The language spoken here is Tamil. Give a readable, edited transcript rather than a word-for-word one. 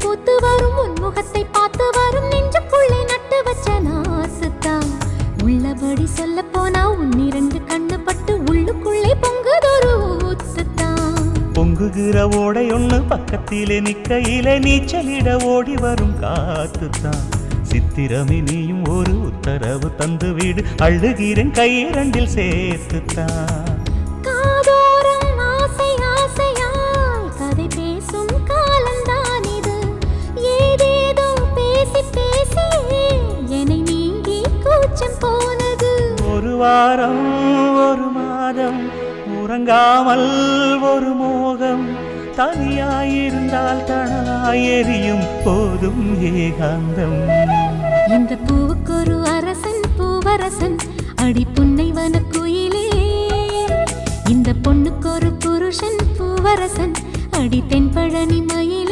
பூத்து வரும் உன்முகத்தை பார்த்து வரும் நெஞ்சுக்குள்ளே நட்டு வச்ச நாசுத்தான் உள்ளபடி சொல்ல போனா உன்னிரண்டு கண்ணு பட்டு உள்ளுக்குள்ளே பொங்குதொரு ஊத்துத்தான் பொங்குகிற ஓடை ஒண்ணு பக்கத்திலே நிக்கையிலே நீச்சலிட ஓடி வரும் காத்துத்தான் சித்திரமே நீயும் ஒரு உத்தரவு தந்து வீடு அழுகிறேன் கையிரண்டில் சேர்த்துத்தான் காதோரம் ஆசை ஆசையாய் கதை பேசும் காலந்தான் இது ஏதேதோ பேசி பேசியே என்னை நீங்கி கூச்சம் போனது ஒரு வாரம் ஒரு மாதம் உறங்காமல் ஒரு மோகம் தனியாயிருந்தால் தனலாய் எரியும் போதும் ஏகாந்தம் இந்த பூவுக்கு ஒரு அரசன் பூவரசன் அடி புன்னைவன குயிலே இந்த பொண்ணுக்கு ஒரு புருஷன் பூவரசன் அடி தென்பழனி மயிலே